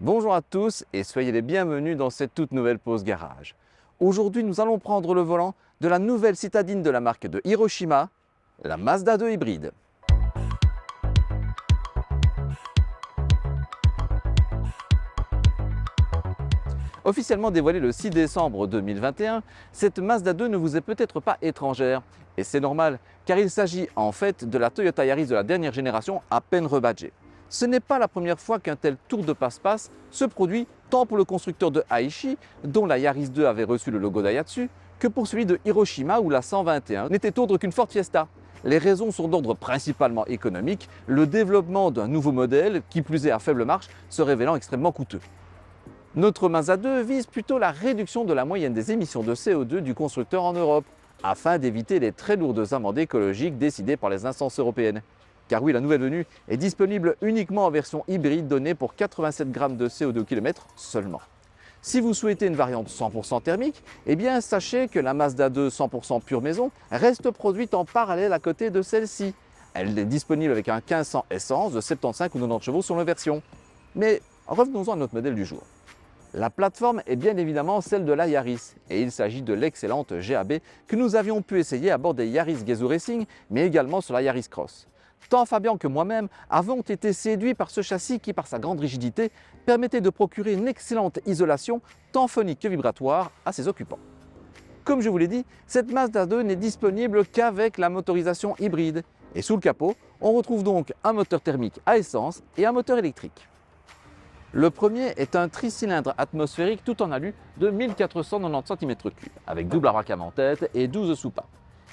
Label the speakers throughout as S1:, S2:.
S1: Bonjour à tous et soyez les bienvenus dans cette toute nouvelle pause garage. Aujourd'hui, nous allons prendre le volant de la nouvelle citadine de la marque de Hiroshima, la Mazda 2 hybride. Officiellement dévoilée le 6 décembre 2021, cette Mazda 2 ne vous est peut-être pas étrangère. Et c'est normal, car il s'agit en fait de la Toyota Yaris de la dernière génération à peine rebadgée. Ce n'est pas la première fois qu'un tel tour de passe-passe se produit tant pour le constructeur de Aichi, dont la Yaris 2 avait reçu le logo Daihatsu, que pour celui de Hiroshima où la 121 n'était autre qu'une Ford Fiesta. Les raisons sont d'ordre principalement économique, le développement d'un nouveau modèle, qui plus est à faible marge, se révélant extrêmement coûteux. Notre Mazda 2 vise plutôt la réduction de la moyenne des émissions de CO2 du constructeur en Europe, afin d'éviter les très lourdes amendes écologiques décidées par les instances européennes. Car oui, la nouvelle venue est disponible uniquement en version hybride donnée pour 87 grammes de CO2 au kilomètre seulement. Si vous souhaitez une variante 100% thermique, eh bien sachez que la Mazda 2 100% pure maison reste produite en parallèle à côté de celle-ci. Elle est disponible avec un 1500 essence de 75 ou 90 chevaux selon la version. Mais revenons-en à notre modèle du jour. La plateforme est bien évidemment celle de la Yaris et il s'agit de l'excellente GAB que nous avions pu essayer à bord des Yaris Gazoo Racing mais également sur la Yaris Cross. Tant Fabien que moi-même avons été séduits par ce châssis qui, par sa grande rigidité, permettait de procurer une excellente isolation tant phonique que vibratoire à ses occupants. Comme je vous l'ai dit, cette Mazda 2 n'est disponible qu'avec la motorisation hybride et sous le capot, on retrouve donc un moteur thermique à essence et un moteur électrique. Le premier est un tricylindre atmosphérique tout en alu de 1490 cm3 avec double abracam en tête et 12 soupapes.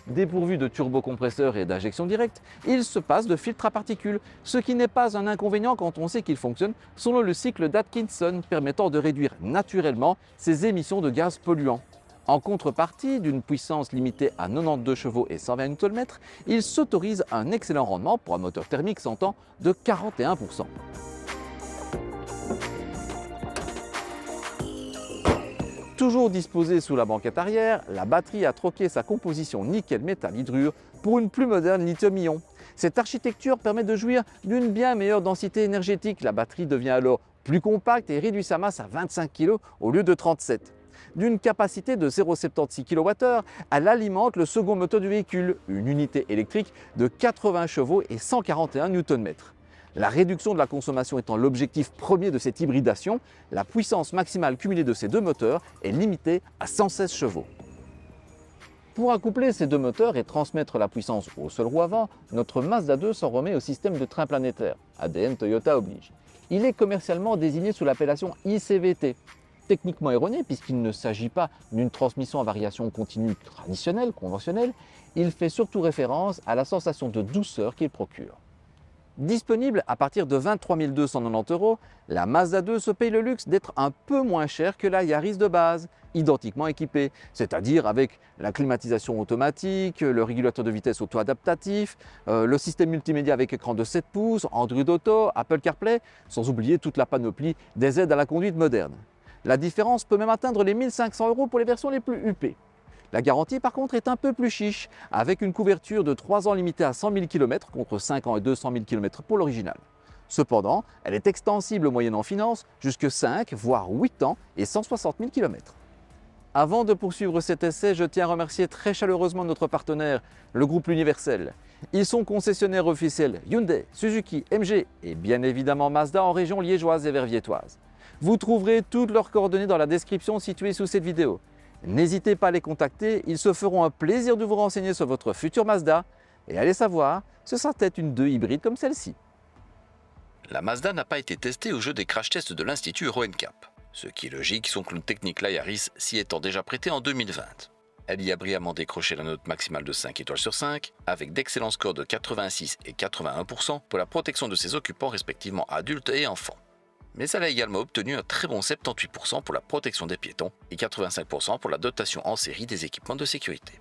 S1: Dépourvu de turbocompresseur et d'injection directe, il se passe de filtre à particules, ce qui n'est pas un inconvénient quand on sait qu'il fonctionne selon le cycle d'Atkinson permettant de réduire naturellement ses émissions de gaz polluants. En contrepartie d'une puissance limitée à 92 chevaux et 120 Nm, il s'autorise un excellent rendement pour un moteur thermique s'entend de 41%. Toujours disposée sous la banquette arrière, la batterie a troqué sa composition nickel-métal hydrure pour une plus moderne lithium-ion. Cette architecture permet de jouir d'une bien meilleure densité énergétique. La batterie devient alors plus compacte et réduit sa masse à 25 kg au lieu de 37. D'une capacité de 0,76 kWh, elle alimente le second moteur du véhicule, une unité électrique de 80 chevaux et 141 Nm. La réduction de la consommation étant l'objectif premier de cette hybridation, la puissance maximale cumulée de ces deux moteurs est limitée à 116 chevaux. Pour accoupler ces deux moteurs et transmettre la puissance au seul roue avant, notre Mazda 2 s'en remet au système de train planétaire, ADN Toyota oblige. Il est commercialement désigné sous l'appellation ICVT. Techniquement erroné puisqu'il ne s'agit pas d'une transmission à variation continue traditionnelle, conventionnelle, il fait surtout référence à la sensation de douceur qu'il procure. Disponible à partir de 23 290 €, la Mazda 2 se paye le luxe d'être un peu moins chère que la Yaris de base, identiquement équipée, c'est-à-dire avec la climatisation automatique, le régulateur de vitesse auto-adaptatif, le système multimédia avec écran de 7 pouces, Android Auto, Apple CarPlay, sans oublier toute la panoplie des aides à la conduite moderne. La différence peut même atteindre les 1 500 € pour les versions les plus huppées. La garantie par contre est un peu plus chiche, avec une couverture de 3 ans limitée à 100 000 km contre 5 ans et 200 000 km pour l'original. Cependant, elle est extensible moyennant finance jusque 5 voire 8 ans et 160 000 km. Avant de poursuivre cet essai, je tiens à remercier très chaleureusement notre partenaire, le groupe L'Universel. Ils sont concessionnaires officiels Hyundai, Suzuki, MG et bien évidemment Mazda en région liégeoise et verviétoise. Vous trouverez toutes leurs coordonnées dans la description située sous cette vidéo. N'hésitez pas à les contacter, ils se feront un plaisir de vous renseigner sur votre future Mazda. Et allez savoir, ce sera peut-être une 2 hybride comme celle-ci.
S2: La Mazda n'a pas été testée au jeu des crash tests de l'Institut Euro NCAP. Ce qui est logique, son clone technique la Yaris s'y étant déjà prêté en 2020. Elle y a brillamment décroché la note maximale de 5 étoiles sur 5, avec d'excellents scores de 86 et 81% pour la protection de ses occupants respectivement adultes et enfants. Mais elle a également obtenu un très bon 78% pour la protection des piétons et 85% pour la dotation en série des équipements de sécurité.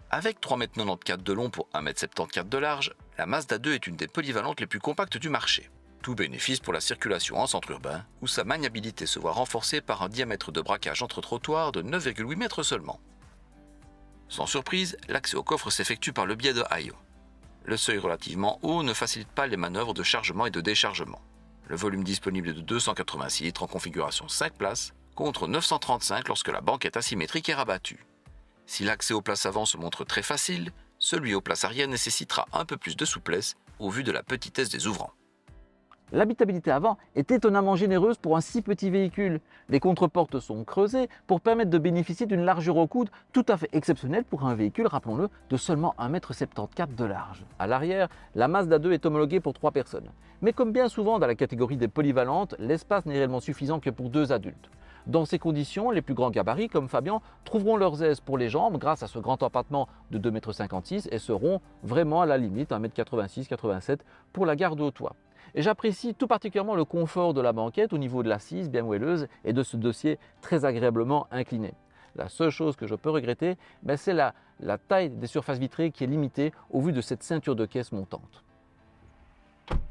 S2: Avec 3,94 m de long pour 1,74 m de large, la Mazda 2 est une des polyvalentes les plus compactes du marché. Tout bénéfice pour la circulation en centre urbain, où sa maniabilité se voit renforcée par un diamètre de braquage entre trottoirs de 9,8 m seulement. Sans surprise, l'accès au coffre s'effectue par le biais de I/O. Le seuil relativement haut ne facilite pas les manœuvres de chargement et de déchargement. Le volume disponible est de 286 litres en configuration 5 places, contre 935 lorsque la banquette asymétrique est rabattue. Si l'accès aux places avant se montre très facile, celui aux places arrière nécessitera un peu plus de souplesse au vu de la petitesse des ouvrants.
S1: L'habitabilité avant est étonnamment généreuse pour un si petit véhicule. Les contreportes sont creusées pour permettre de bénéficier d'une largeur au coude tout à fait exceptionnelle pour un véhicule, rappelons-le, de seulement 1,74 m de large. À l'arrière, la Mazda 2 est homologuée pour 3 personnes. Mais comme bien souvent dans la catégorie des polyvalentes, l'espace n'est réellement suffisant que pour 2 adultes. Dans ces conditions, les plus grands gabarits, comme Fabien, trouveront leurs aises pour les jambes grâce à ce grand empattement de 2,56 m et seront vraiment à la limite 1,86 m pour la garde au toit. Et j'apprécie tout particulièrement le confort de la banquette au niveau de l'assise bien moelleuse et de ce dossier très agréablement incliné. La seule chose que je peux regretter, c'est la taille des surfaces vitrées qui est limitée au vu de cette ceinture de caisse montante.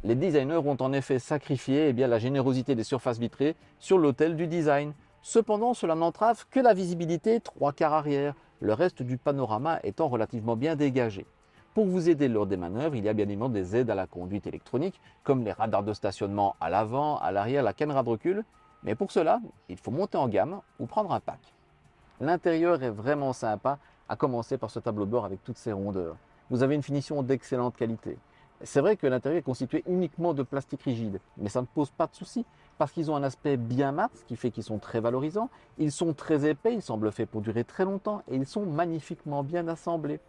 S1: Les designers ont en effet sacrifié la générosité des surfaces vitrées sur l'autel du design. Cependant, cela n'entrave que la visibilité 3/4 arrière, le reste du panorama étant relativement bien dégagé. Pour vous aider lors des manœuvres, il y a bien évidemment des aides à la conduite électronique, comme les radars de stationnement à l'avant, à l'arrière, la caméra de recul. Mais pour cela, il faut monter en gamme ou prendre un pack. L'intérieur est vraiment sympa, à commencer par ce tableau de bord avec toutes ses rondeurs. Vous avez une finition d'excellente qualité. C'est vrai que l'intérieur est constitué uniquement de plastique rigide, mais ça ne pose pas de souci, parce qu'ils ont un aspect bien mat, ce qui fait qu'ils sont très valorisants. Ils sont très épais, ils semblent faits pour durer très longtemps, et ils sont magnifiquement bien assemblés.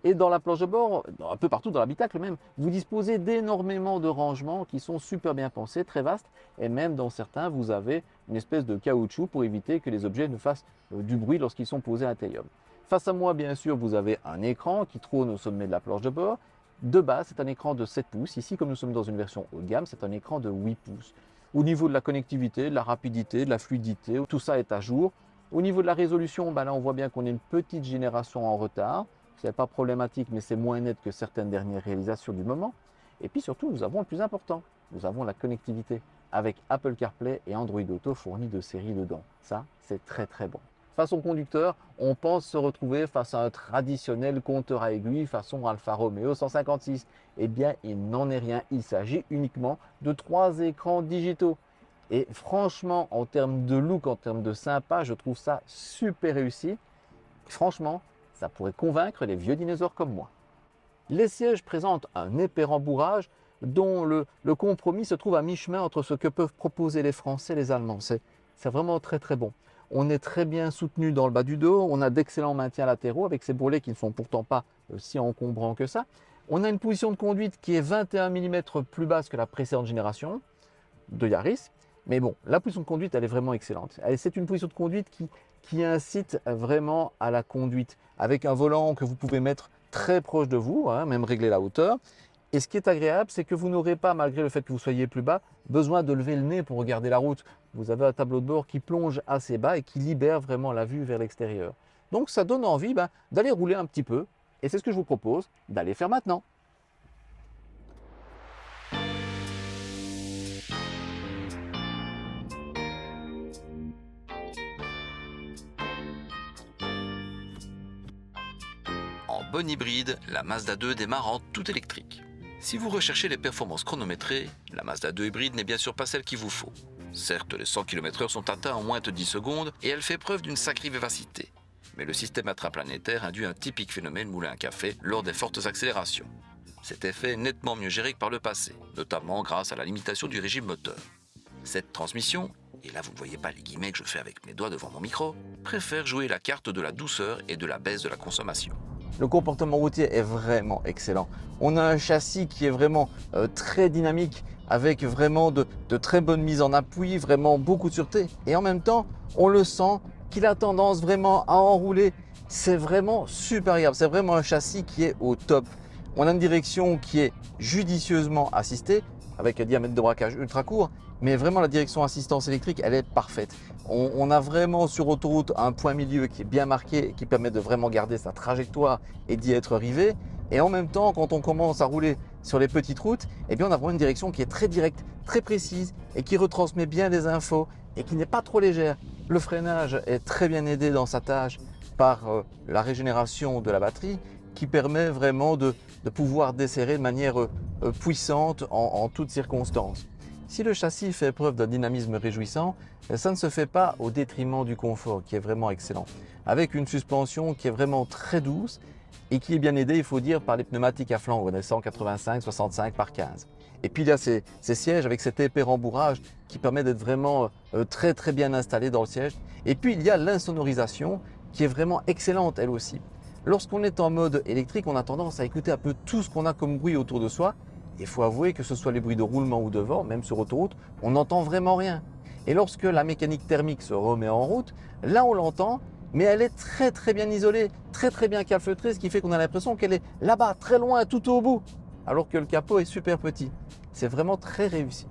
S1: Et dans la planche de bord, un peu partout dans l'habitacle même, vous disposez d'énormément de rangements qui sont super bien pensés, très vastes, et même dans certains, vous avez une espèce de caoutchouc pour éviter que les objets ne fassent du bruit lorsqu'ils sont posés à l'intérieur. Face à moi, bien sûr, vous avez un écran qui trône au sommet de la planche de bord. De base, c'est un écran de 7 pouces. Ici, comme nous sommes dans une version haut de gamme, c'est un écran de 8 pouces. Au niveau de la connectivité, de la rapidité, de la fluidité, tout ça est à jour. Au niveau de la résolution, là, on voit bien qu'on est une petite génération en retard. Ce n'est pas problématique, mais c'est moins net que certaines dernières réalisations du moment. Et puis surtout, nous avons le plus important, nous avons la connectivité avec Apple CarPlay et Android Auto fournis de série dedans. Ça, c'est très très bon. Façon conducteur, on pense se retrouver face à un traditionnel compteur à aiguille façon Alfa Romeo 156. Eh bien, il n'en est rien. Il s'agit uniquement de 3 écrans digitaux. Et franchement, en termes de look, en termes de sympa, je trouve ça super réussi. Franchement, ça pourrait convaincre les vieux dinosaures comme moi. Les sièges présentent un épais rembourrage dont le compromis se trouve à mi-chemin entre ce que peuvent proposer les Français et les Allemands. C'est vraiment très très bon. On est très bien soutenu dans le bas du dos, on a d'excellents maintiens latéraux avec ces bourrelets qui ne sont pourtant pas si encombrants que ça. On a une position de conduite qui est 21 mm plus basse que la précédente génération de Yaris. Mais bon, la position de conduite, elle est vraiment excellente. C'est une position de conduite qui incite vraiment à la conduite, avec un volant que vous pouvez mettre très proche de vous, même régler la hauteur. Et ce qui est agréable, c'est que vous n'aurez pas, malgré le fait que vous soyez plus bas, besoin de lever le nez pour regarder la route. Vous avez un tableau de bord qui plonge assez bas et qui libère vraiment la vue vers l'extérieur. Donc ça donne envie d'aller rouler un petit peu. Et c'est ce que je vous propose d'aller faire maintenant.
S2: En bon hybride, la Mazda 2 démarre en tout électrique. Si vous recherchez les performances chronométrées, la Mazda 2 hybride n'est bien sûr pas celle qu'il vous faut. Certes, les 100 km/h sont atteints en moins de 10 secondes et elle fait preuve d'une sacrée vivacité. Mais le système intraplanétaire induit un typique phénomène moulin à café lors des fortes accélérations. Cet effet est nettement mieux géré que par le passé, notamment grâce à la limitation du régime moteur. Cette transmission, et là vous ne voyez pas les guillemets que je fais avec mes doigts devant mon micro, préfère jouer la carte de la douceur et de la baisse de la consommation.
S1: Le comportement routier est vraiment excellent. On a un châssis qui est vraiment très dynamique, avec vraiment de très bonnes mises en appui, vraiment beaucoup de sûreté. Et en même temps, on le sent qu'il a tendance vraiment à enrouler. C'est vraiment super agréable. C'est vraiment un châssis qui est au top. On a une direction qui est judicieusement assistée, avec un diamètre de braquage ultra court, mais vraiment la direction assistance électrique, elle est parfaite. On a vraiment sur autoroute un point milieu qui est bien marqué et qui permet de vraiment garder sa trajectoire et d'y être rivé. Et en même temps, quand on commence à rouler sur les petites routes, eh bien on a vraiment une direction qui est très directe, très précise et qui retransmet bien des infos et qui n'est pas trop légère. Le freinage est très bien aidé dans sa tâche par la régénération de la batterie qui permet vraiment de pouvoir desserrer de manière puissante en toutes circonstances. Si le châssis fait preuve d'un dynamisme réjouissant, ça ne se fait pas au détriment du confort qui est vraiment excellent. Avec une suspension qui est vraiment très douce et qui est bien aidée, il faut dire, par les pneumatiques à flanc, on est 185-65 par 15. Et puis il y a ces sièges avec cet épais rembourrage qui permet d'être vraiment très très bien installé dans le siège. Et puis il y a l'insonorisation qui est vraiment excellente elle aussi. Lorsqu'on est en mode électrique, on a tendance à écouter un peu tout ce qu'on a comme bruit autour de soi. Il faut avouer que ce soit les bruits de roulement ou de vent, même sur autoroute, on n'entend vraiment rien. Et lorsque la mécanique thermique se remet en route, là on l'entend, mais elle est très très bien isolée, très très bien calfeutrée, ce qui fait qu'on a l'impression qu'elle est là-bas, très loin, tout au bout, alors que le capot est super petit. C'est vraiment très réussi.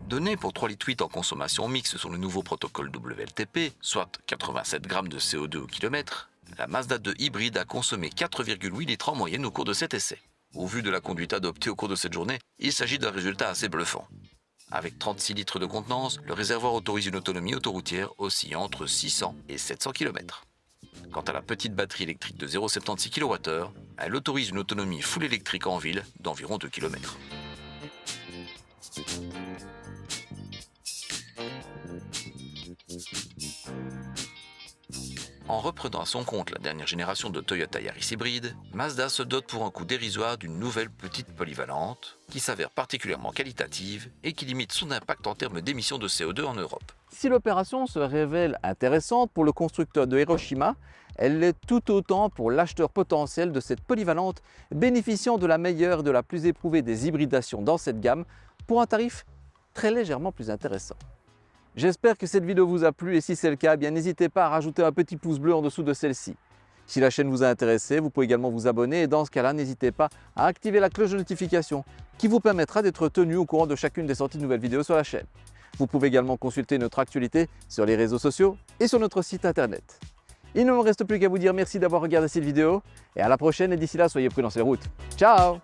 S2: Donné pour 3,8 litres en consommation mixte sur le nouveau protocole WLTP, soit 87 grammes de CO2 au kilomètre, la Mazda 2 hybride a consommé 4,8 litres en moyenne au cours de cet essai. Au vu de la conduite adoptée au cours de cette journée, il s'agit d'un résultat assez bluffant. Avec 36 litres de contenance, le réservoir autorise une autonomie autoroutière oscillant entre 600 et 700 km. Quant à la petite batterie électrique de 0,76 kWh, elle autorise une autonomie full électrique en ville d'environ 2 km. En reprenant à son compte la dernière génération de Toyota Yaris hybride, Mazda se dote pour un coût dérisoire d'une nouvelle petite polyvalente qui s'avère particulièrement qualitative et qui limite son impact en termes d'émissions de CO2 en Europe.
S1: Si l'opération se révèle intéressante pour le constructeur de Hiroshima, elle l'est tout autant pour l'acheteur potentiel de cette polyvalente bénéficiant de la meilleure et de la plus éprouvée des hybridations dans cette gamme pour un tarif très légèrement plus intéressant. J'espère que cette vidéo vous a plu et si c'est le cas, bien n'hésitez pas à rajouter un petit pouce bleu en dessous de celle-ci. Si la chaîne vous a intéressé, vous pouvez également vous abonner et dans ce cas-là, n'hésitez pas à activer la cloche de notification qui vous permettra d'être tenu au courant de chacune des sorties de nouvelles vidéos sur la chaîne. Vous pouvez également consulter notre actualité sur les réseaux sociaux et sur notre site internet. Il ne me reste plus qu'à vous dire merci d'avoir regardé cette vidéo et à la prochaine et d'ici là, soyez prudents sur les routes. Ciao!